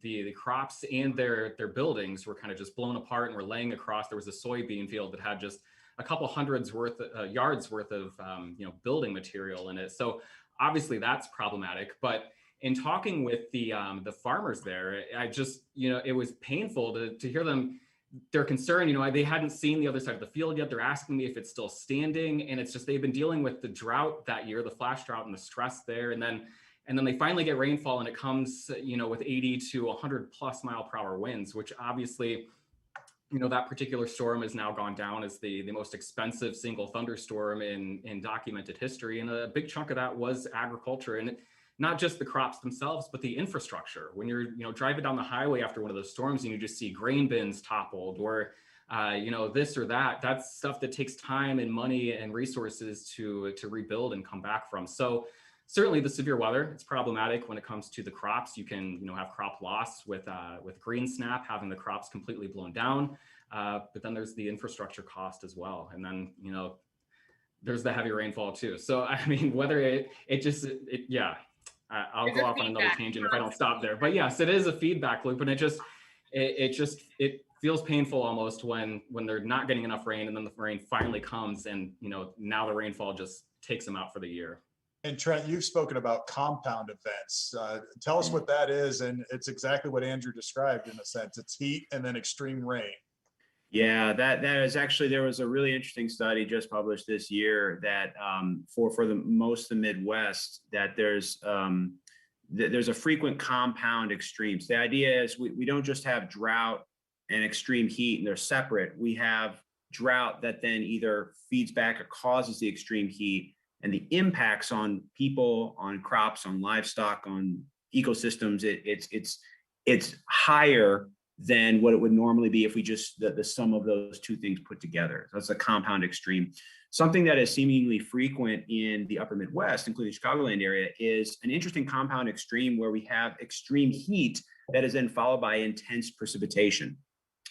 The crops and their buildings were kind of just blown apart and were laying across. There was a soybean field that had just a couple yards worth of building material in it. So obviously that's problematic. But in talking with the farmers there, I just, it was painful to hear them. They're concerned, they hadn't seen the other side of the field yet. They're asking me if it's still standing. And it's just, they've been dealing with the drought that year, the flash drought and the stress there. And then they finally get rainfall, and it comes, with 80 to 100+ mile-per-hour winds, which obviously, that particular storm has now gone down as the most expensive single thunderstorm in documented history. And a big chunk of that was agriculture. And not just the crops themselves, but the infrastructure. When you're, driving down the highway after one of those storms and you just see grain bins toppled, or, this or that, that's stuff that takes time and money and resources to rebuild and come back from. So certainly the severe weather, it's problematic when it comes to the crops. You can, have crop loss with green snap, having the crops completely blown down. But then there's the infrastructure cost as well. And then, there's the heavy rainfall too. So, I mean, whether I'll go off on another tangent if I don't stop there. But yes, it is a feedback loop, and it feels painful almost when they're not getting enough rain, and then the rain finally comes, and now the rainfall just takes them out for the year. And Trent, you've spoken about compound events. Tell us what that is, and it's exactly what Andrew described in a sense. It's heat and then extreme rain. Yeah, that is actually, there was a really interesting study just published this year that for the most of the Midwest, that there's a frequent compound extremes. The idea is we don't just have drought and extreme heat and they're separate. We have drought that then either feeds back or causes the extreme heat, and the impacts on people, on crops, on livestock, on ecosystems, it's higher than what it would normally be if we just the sum of those two things put together. So that's a compound extreme. Something that is seemingly frequent in the upper Midwest, including the Chicagoland area, is an interesting compound extreme where we have extreme heat that is then followed by intense precipitation.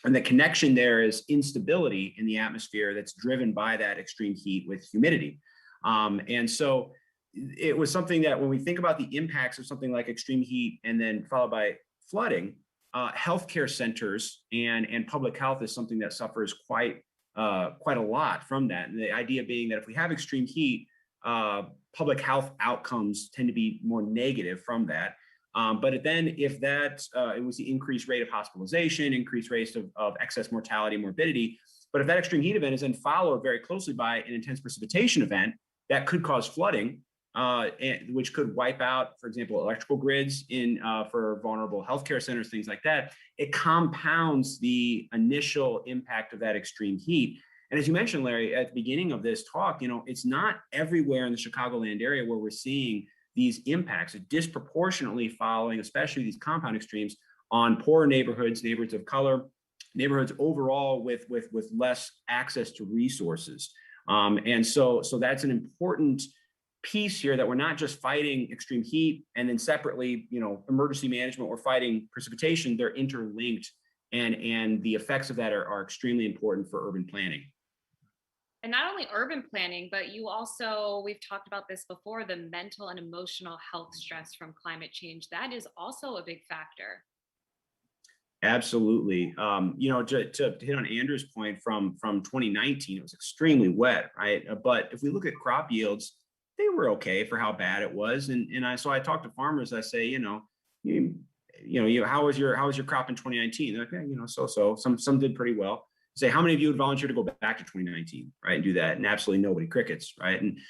And the connection there is instability in the atmosphere that's driven by that extreme heat with humidity. And so it was something that when we think about the impacts of something like extreme heat and then followed by flooding, healthcare centers and public health is something that suffers quite a lot from that. And the idea being that if we have extreme heat, public health outcomes tend to be more negative from that. But then if that, it was the increased rate of hospitalization, increased rates of excess mortality, morbidity. But if that extreme heat event is then followed very closely by an intense precipitation event that could cause flooding, which could wipe out, for example, electrical grids for vulnerable healthcare centers, things like that, it compounds the initial impact of that extreme heat. And as you mentioned, Larry, at the beginning of this talk, it's not everywhere in the Chicagoland area where we're seeing these impacts, disproportionately following, especially these compound extremes, on poor neighborhoods, neighborhoods of color, neighborhoods overall with less access to resources. And so that's an important piece here, that we're not just fighting extreme heat and then separately, emergency management, we're fighting precipitation. They're interlinked, and the effects of that are extremely important for urban planning. And not only urban planning, but you also, we've talked about this before, the mental and emotional health stress from climate change. That is also a big factor. Absolutely. To hit on Andrew's point from 2019, it was extremely wet, right? But if we look at crop yields, they were okay for how bad it was. So I talk to farmers, I say, how was your crop in 2019? They're like, so. Some did pretty well. Say, how many of you would volunteer to go back to 2019, right, and do that? And absolutely nobody, crickets, right? And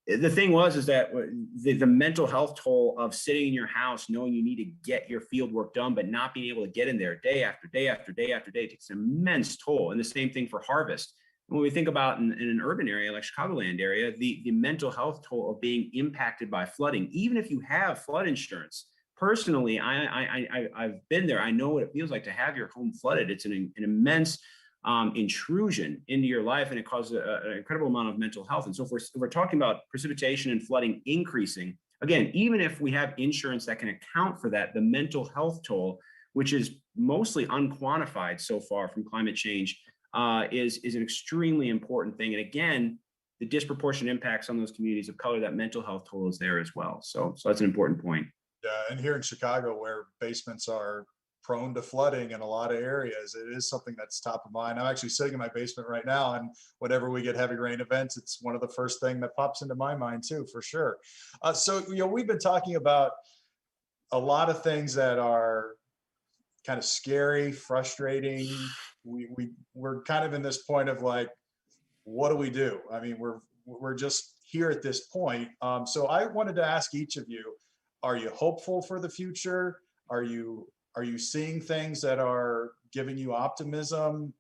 the thing is that the mental health toll of sitting in your house, knowing you need to get your field work done, but not being able to get in there day after day after day after day, takes an immense toll. And the same thing for harvest. When we think about in an urban area like Chicagoland area, the mental health toll of being impacted by flooding, even if you have flood insurance. Personally, I've been there. I know what it feels like to have your home flooded. It's an immense intrusion into your life, and it causes an incredible amount of mental health. And so if we're talking about precipitation and flooding increasing, again, even if we have insurance that can account for that, the mental health toll, which is mostly unquantified so far from climate change, is an extremely important thing. And again, the disproportionate impacts on those communities of color, that mental health toll is there as well. So that's an important point. Yeah, and here in Chicago, where basements are prone to flooding in a lot of areas, it is something that's top of mind. I'm actually sitting in my basement right now, and whenever we get heavy rain events, it's one of the first thing that pops into my mind too, for sure. So we've been talking about a lot of things that are kind of scary, frustrating. We're kind of in this point of like, what do we do? I mean, we're just here at this point. So I wanted to ask each of you, are you hopeful for the future? Are you seeing things that are giving you optimism?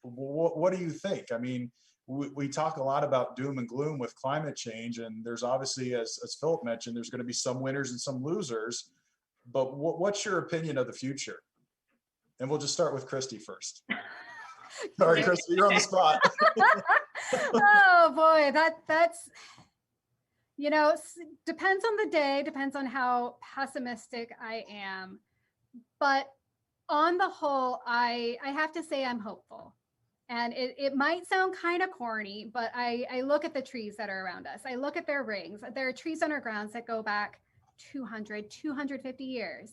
What do you think? I mean, we talk a lot about doom and gloom with climate change, and there's obviously, as Philip mentioned, there's going to be some winners and some losers. But what's your opinion of the future? And we'll just start with Christy first. Sorry, Christy, you're on the spot. Oh boy, that's depends on the day, depends on how pessimistic I am. But on the whole, I have to say I'm hopeful. And it might sound kind of corny, but I look at the trees that are around us. I look at their rings. There are trees on our grounds that go back 200, 250 years.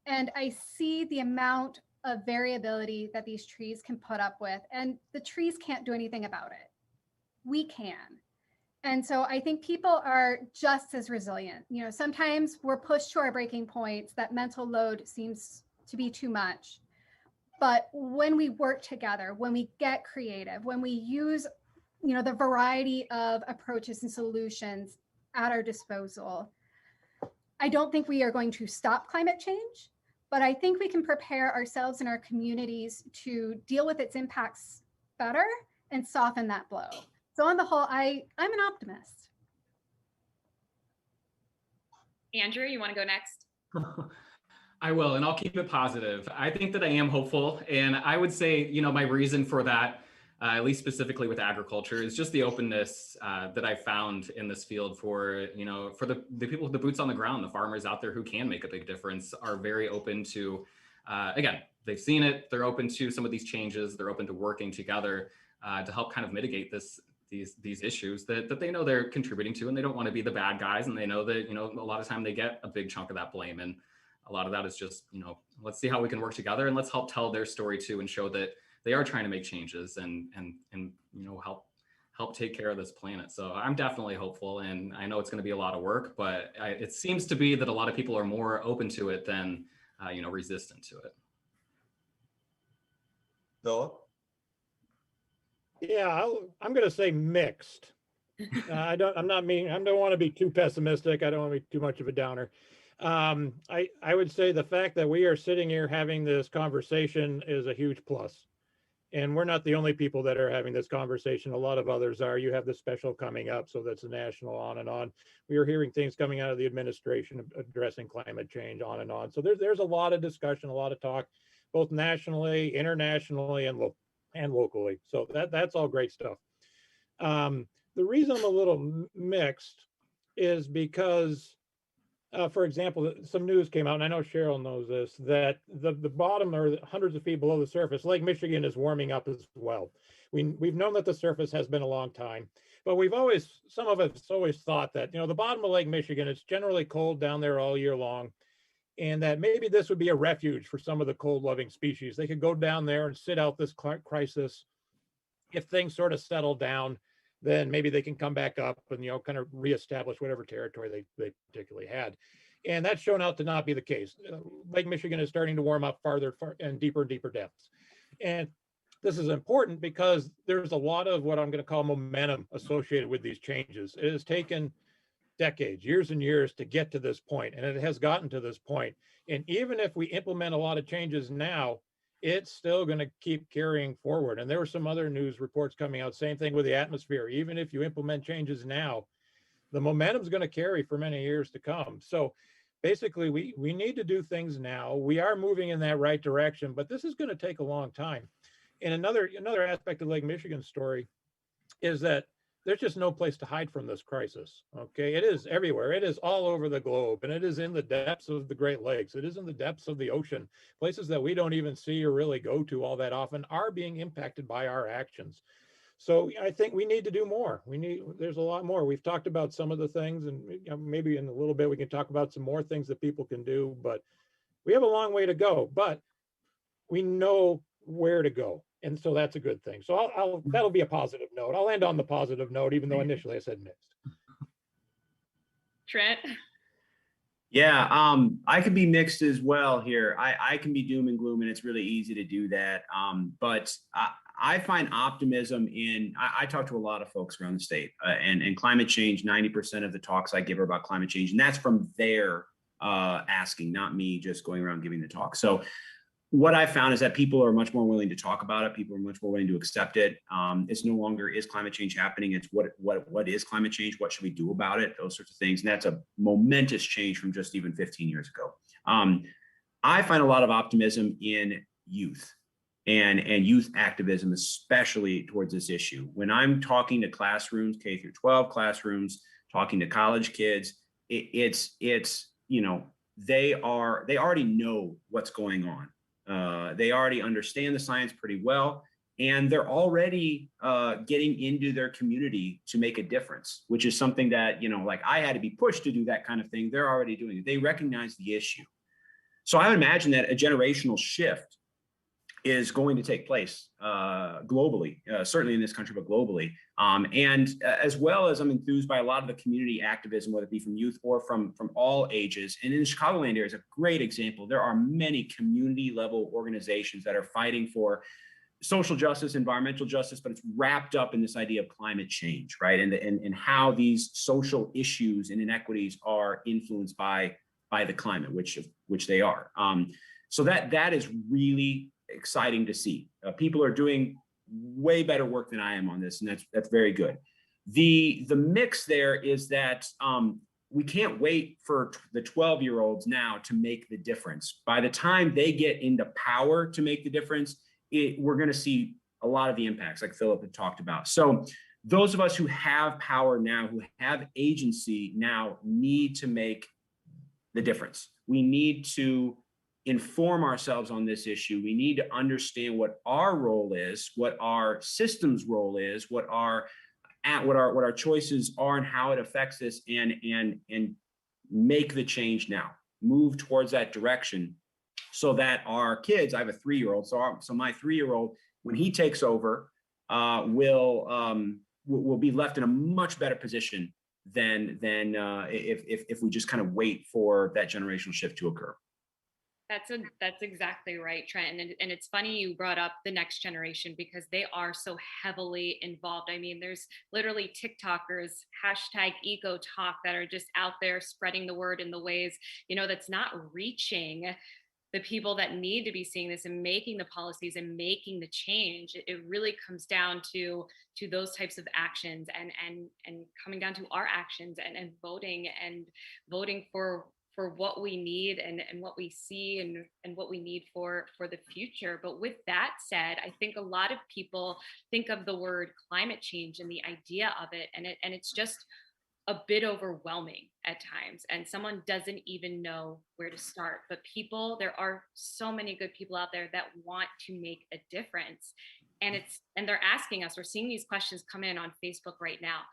And I see the amount of variability that these trees can put up with. And the trees can't do anything about it. We can. And so I think people are just as resilient. Sometimes we're pushed to our breaking points. That mental load seems to be too much. But when we work together, when we get creative, when we use, the variety of approaches and solutions at our disposal, I don't think we are going to stop climate change, but I think we can prepare ourselves and our communities to deal with its impacts better and soften that blow. So on the whole, I'm an optimist. Andrew, you want to go next? I will, and I'll keep it positive. I think that I am hopeful, and I would say, my reason for that, at least specifically with agriculture, is just the openness that I found in this field for the people with the boots on the ground, the farmers out there who can make a big difference, are very open to, again, they've seen it, they're open to some of these changes, they're open to working together to help kind of mitigate these issues that they know they're contributing to, and they don't want to be the bad guys, and they know that, you know, a lot of time they get a big chunk of that blame, and a lot of that is just, you know, let's see how we can work together, and let's help tell their story too, and show that they are trying to make changes and you know, help take care of this planet. So I'm definitely hopeful, and I know it's going to be a lot of work, but it seems to be that a lot of people are more open to it than you know, resistant to it. Philip? Yeah, I'm going to say mixed. I don't want to be too pessimistic. I don't want to be too much of a downer. I would say the fact that we are sitting here having this conversation is a huge plus. And we're not the only people that are having this conversation. A lot of others are. You have the special coming up, so that's a national, on and on. We are hearing things coming out of the administration addressing climate change, on and on. So there's a lot of discussion, a lot of talk, both nationally, internationally, and locally. So that's all great stuff. The reason I'm a little mixed is because, for example, some news came out, and I know Cheryl knows this, that the bottom, or hundreds of feet below the surface, Lake Michigan is warming up as well. We've known that the surface has been a long time, but some of us always thought that, you know, the bottom of Lake Michigan, it's generally cold down there all year long, and that maybe this would be a refuge for some of the cold-loving species. They could go down there and sit out this crisis. If things sort of settle down, then maybe they can come back up and, you know, kind of reestablish whatever territory they particularly had. And that's shown out to not be the case. Lake Michigan is starting to warm up farther and deeper depths. And this is important because there's a lot of what I'm going to call momentum associated with these changes. It has taken decades, years and years to get to this point, and it has gotten to this point. And even if we implement a lot of changes now, it's still going to keep carrying forward. And there were some other news reports coming out, same thing with the atmosphere. Even if you implement changes now, the momentum is going to carry for many years to come. So basically, we need to do things now. We are moving in that right direction, but this is going to take a long time. And another aspect of Lake Michigan's story is that there's just no place to hide from this crisis. Okay, it is everywhere. It is all over the globe, and it is in the depths of the Great Lakes. It is in the depths of the ocean. Places that we don't even see or really go to all that often are being impacted by our actions. So I think we need to do more. There's a lot more. We've talked about some of the things, and maybe in a little bit we can talk about some more things that people can do, but we have a long way to go, but we know where to go. And so that's a good thing. So that'll be a positive note. I'll end on the positive note, even though initially I said mixed. Trent? Yeah, I could be mixed as well here. I can be doom and gloom, and it's really easy to do that. But I find optimism in, I talk to a lot of folks around the state, and climate change, 90% of the talks I give are about climate change, and that's from their asking, not me just going around giving the talk. So what I found is that people are much more willing to talk about it. People are much more willing to accept it. It's no longer, is climate change happening? It's what is climate change? What should we do about it? Those sorts of things. And that's a momentous change from just even 15 years ago. I find a lot of optimism in youth and youth activism, especially towards this issue. When I'm talking to classrooms, K through 12 classrooms, talking to college kids, it's you know, they already know what's going on. They already understand the science pretty well, and they're already getting into their community to make a difference, which is something that, you know, like I had to be pushed to do that kind of thing. They're already doing it. They recognize the issue. So I would imagine that a generational shift is going to take place globally, certainly in this country, but globally. And as well as I'm enthused by a lot of the community activism, whether it be from youth or from all ages. And in the Chicagoland area is a great example. There are many community level organizations that are fighting for social justice, environmental justice, but it's wrapped up in this idea of climate change, right? And how these social issues and inequities are influenced by the climate, which they are. So that is really exciting to see. People are doing way better work than I am on this, and that's very good. The mix there is that we can't wait for the 12-year-olds now to make the difference. By the time they get into power to make the difference, we're going to see a lot of the impacts like Philip had talked about. So those of us who have power now, who have agency now, need to make the difference. We need to inform ourselves on this issue. We need to understand what our role is, what our system's role is, what our choices are, and how it affects us, and make the change now. Move towards that direction, so that our kids. I have a 3-year-old, so my 3-year-old, when he takes over, will be left in a much better position than if we just kind of wait for that generational shift to occur. That's exactly right, Trent. And it's funny you brought up the next generation, because they are so heavily involved. I mean, there's literally TikTokers, #EcoTalk, that are just out there spreading the word in the ways, that's not reaching the people that need to be seeing this and making the policies and making the change. It really comes down to those types of actions, and coming down to our actions, and voting for what we need, and what we see, and what we need for the future. But with that said, I think a lot of people think of the word climate change and the idea of it, and it's just a bit overwhelming at times, and someone doesn't even know where to start. But there are so many good people out there that want to make a difference, and they're asking us. We're seeing these questions come in on Facebook right now.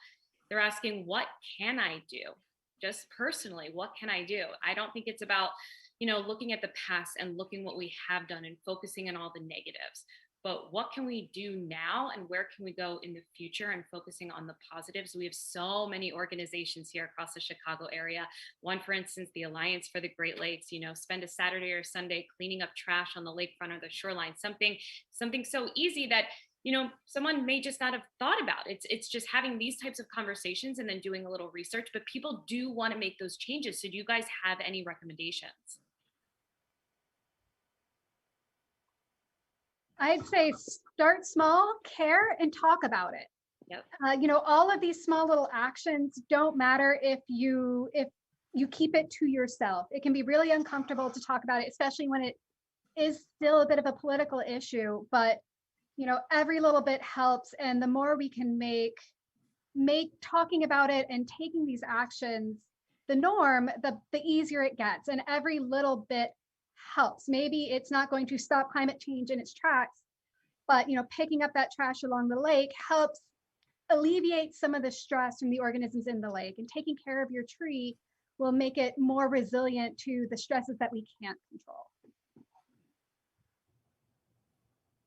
They're asking, what can I do? Just personally, what can I do? I don't think it's about, looking at the past and looking what we have done and focusing on all the negatives, but what can we do now, and where can we go in the future, and focusing on the positives. We have so many organizations here across the Chicago area. One, for instance, the Alliance for the Great Lakes, spend a Saturday or Sunday cleaning up trash on the lakefront or the shoreline, something so easy that someone may just not have thought about. It's just having these types of conversations and then doing a little research, but people do want to make those changes. So do you guys have any recommendations? I'd say start small, care, and talk about it. Yep. All of these small little actions don't matter if you keep it to yourself. It can be really uncomfortable to talk about it, especially when it is still a bit of a political issue, but every little bit helps. And the more we can make talking about it and taking these actions the norm, the easier it gets. And every little bit helps. Maybe it's not going to stop climate change in its tracks, but picking up that trash along the lake helps alleviate some of the stress from the organisms in the lake. And taking care of your tree will make it more resilient to the stresses that we can't control.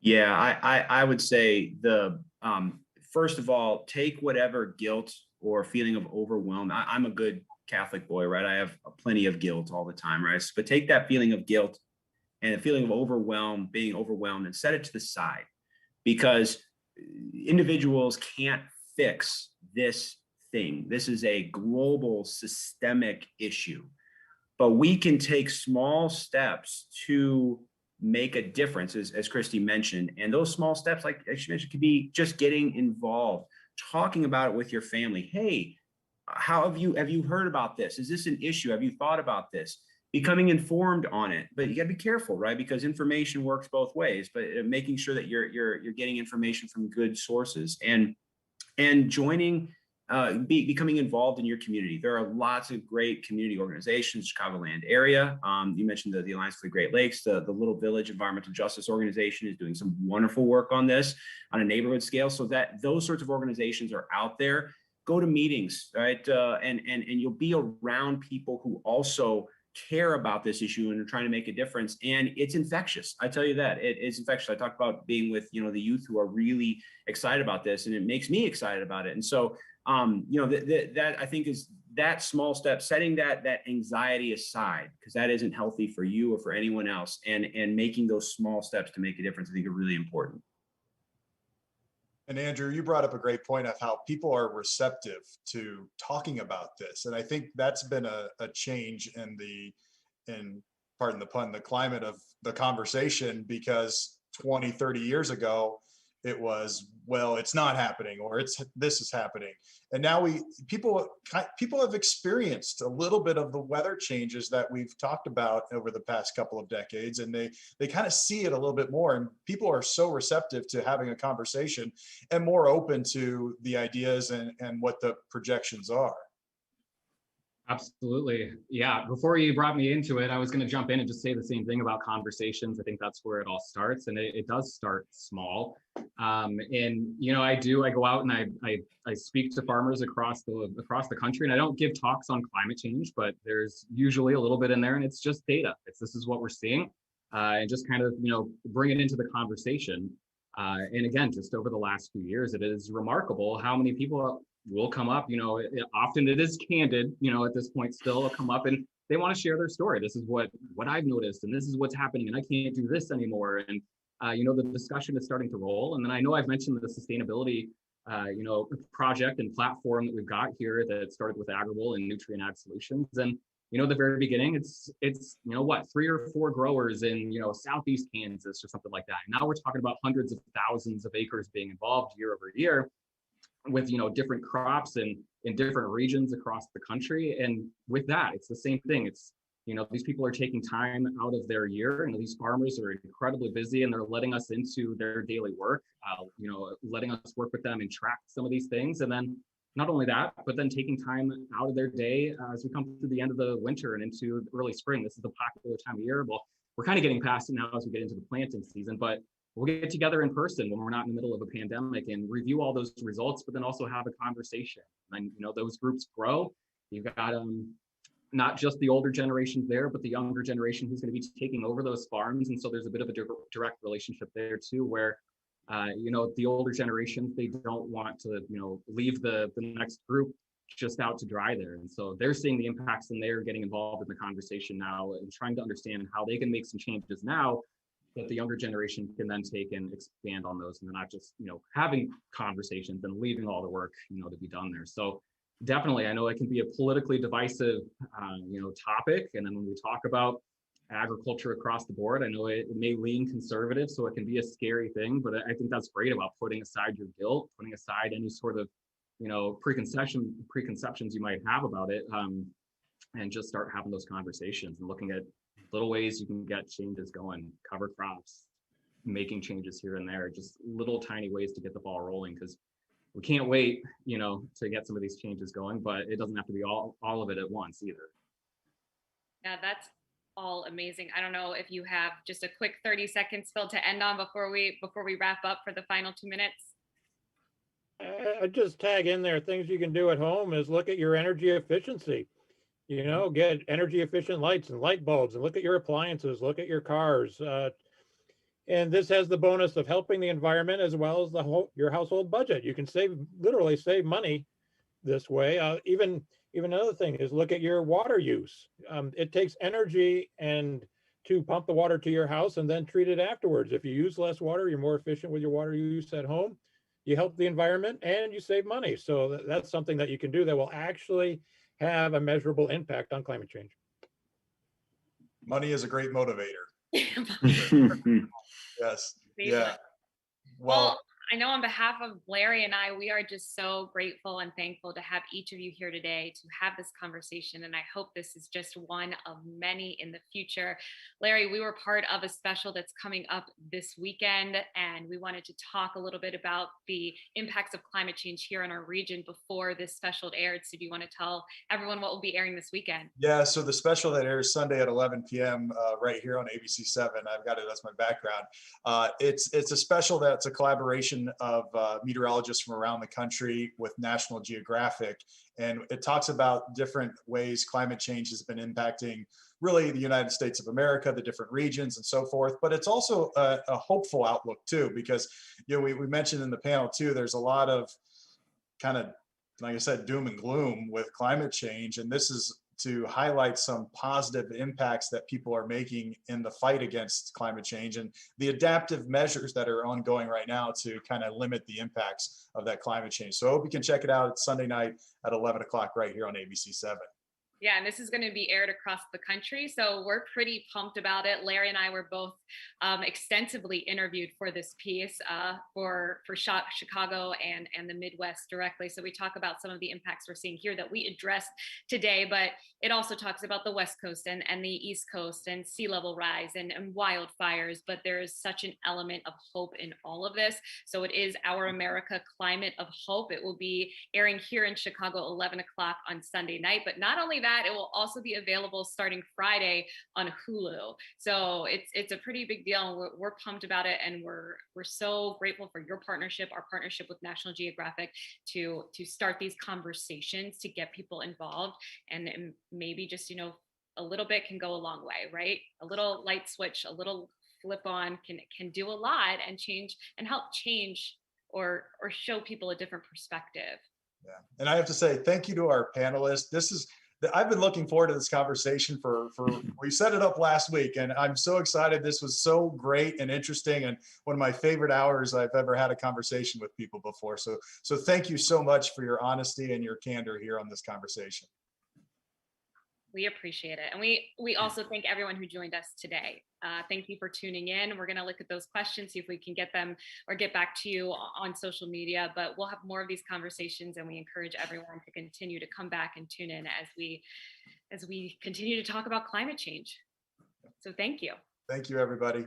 Yeah, I would say first of all, take whatever guilt or feeling of overwhelm. I'm a good Catholic boy, right? I have plenty of guilt all the time, right? But take that feeling of guilt and the feeling of being overwhelmed, and set it to the side, because individuals can't fix this thing. This is a global systemic issue, but we can take small steps to make a difference, as Christy mentioned. And those small steps, like she mentioned, could be just getting involved, talking about it with your family. Hey, how have you heard about this? Is this an issue? Have you thought about this? Becoming informed on it. But you got to be careful, right? Because information works both ways. But making sure that you're getting information from good sources, and joining, becoming involved in your community. There are lots of great community organizations, Chicagoland area. You mentioned the Alliance for the Great Lakes. The Little Village Environmental Justice Organization is doing some wonderful work on this on a neighborhood scale. So that those sorts of organizations are out there. Go to meetings, right? And you'll be around people who also care about this issue and are trying to make a difference. And it's infectious. I tell you that it is infectious. I talk about being with, the youth who are really excited about this, and it makes me excited about it. And so, that I think is that small step, setting that anxiety aside, because that isn't healthy for you or for anyone else, and making those small steps to make a difference, I think are really important. And Andrew, you brought up a great point of how people are receptive to talking about this. And I think that's been a change in pardon the pun, the climate of the conversation, because 20, 30 years ago, it was, well, it's not happening, or this is happening. And now people have experienced a little bit of the weather changes that we've talked about over the past couple of decades, and they kind of see it a little bit more. And people are so receptive to having a conversation and more open to the ideas and what the projections are. Absolutely. Yeah. Before you brought me into it, I was going to jump in and just say the same thing about conversations. I think that's where it all starts, and it does start small. And I go out and I speak to farmers across the country, and I don't give talks on climate change, but there's usually a little bit in there, and it's just data. This is what we're seeing, and just kind of bring it into the conversation. And again, just over the last few years, it is remarkable how many people will come up, often it is candid, at this point still come up and they want to share their story. This is what I've noticed, and this is what's happening, and I can't do this anymore. And, the discussion is starting to roll. And then I know I've mentioned the sustainability, project and platform that we've got here that started with Agrible and Nutrient Ag Solutions. And, the very beginning, it's 3 or 4 growers in, Southeast Kansas or something like that. And now we're talking about hundreds of thousands of acres being involved year over year, with different crops and in different regions across the country. And with that, it's the same thing. It's these people are taking time out of their year, and these farmers are incredibly busy, and they're letting us into their daily work, letting us work with them and track some of these things. And then not only that, but then taking time out of their day as we come to the end of the winter and into the early spring. This is the popular time of year. Well, we're kind of getting past it now as we get into the planting season, but we'll get together in person when we're not in the middle of a pandemic and review all those results, but then also have a conversation. And those groups grow. You've got not just the older generation there, but the younger generation who's going to be taking over those farms. And so there's a bit of a direct relationship there too, where the older generations, they don't want to leave the next group just out to dry there. And so they're seeing the impacts, and they're getting involved in the conversation now and trying to understand how they can make some changes now that the younger generation can then take and expand on those, and they're not just having conversations and leaving all the work to be done there. So definitely, I know it can be a politically divisive topic, and then when we talk about agriculture across the board, I know it may lean conservative, so it can be a scary thing, but I think that's great about putting aside your guilt, putting aside any sort of preconceptions you might have about it, and just start having those conversations and looking at little ways you can get changes going, cover crops, making changes here and there, just little tiny ways to get the ball rolling, because we can't wait, to get some of these changes going, but it doesn't have to be all of it at once either. Yeah, that's all amazing. I don't know if you have just a quick 30 seconds, Phil, to end on before we wrap up for the final 2 minutes. I just tag in there, things you can do at home is look at your energy efficiency. Get energy efficient lights and light bulbs, and look at your appliances, look at your cars. And this has the bonus of helping the environment as well as your household budget. You can literally save money this way. Even another thing is look at your water use. It takes energy and to pump the water to your house and then treat it afterwards. If you use less water, you're more efficient with your water use at home. You help the environment and you save money. So that's something that you can do that will actually have a measurable impact on climate change. Money is a great motivator. Yes. Yeah. Well, I know on behalf of Larry and I, we are just so grateful and thankful to have each of you here today to have this conversation. And I hope this is just one of many in the future. Larry, we were part of a special that's coming up this weekend, and we wanted to talk a little bit about the impacts of climate change here in our region before this special aired. So do you want to tell everyone what will be airing this weekend? Yeah, so the special that airs Sunday at 11 p.m. Right here on ABC7, I've got it as my background. It's a special that's a collaboration of meteorologists from around the country with National Geographic, and it talks about different ways climate change has been impacting really the United States of America, the different regions and so forth. But it's also a hopeful outlook too, because we mentioned in the panel too, there's a lot of kind of, like I said, doom and gloom with climate change, and this is to highlight some positive impacts that people are making in the fight against climate change and the adaptive measures that are ongoing right now to kind of limit the impacts of that climate change. So I hope you can check it out. It's Sunday night at 11 o'clock right here on ABC7. Yeah, and this is going to be aired across the country, so we're pretty pumped about it. Larry and I were both extensively interviewed for this piece for Chicago and the Midwest directly. So we talk about some of the impacts we're seeing here that we addressed today, but it also talks about the West Coast and the East Coast and sea level rise and wildfires. But there is such an element of hope in all of this. So it is Our America Climate of Hope. It will be airing here in Chicago 11 o'clock on Sunday night. But not only that, that. It will also be available starting Friday on Hulu. So it's a pretty big deal. We're pumped about it, and we're so grateful for your partnership, our partnership with National Geographic, to start these conversations, to get people involved, and maybe just, you know, a little bit can go a long way, right? A little light switch, a little flip on can do a lot and change and help change or show people a different perspective. Yeah. And I have to say, thank you to our panelists. I've been looking forward to this conversation for we set it up last week, and I'm so excited. This was so great and interesting, and one of my favorite hours I've ever had a conversation with people before. So thank you so much for your honesty and your candor here on this conversation. We appreciate it. And we also thank everyone who joined us today. Thank you for tuning in. We're going to look at those questions, see if we can get them or get back to you on social media, but we'll have more of these conversations, and we encourage everyone to continue to come back and tune in as we continue to talk about climate change. So thank you. Thank you, everybody.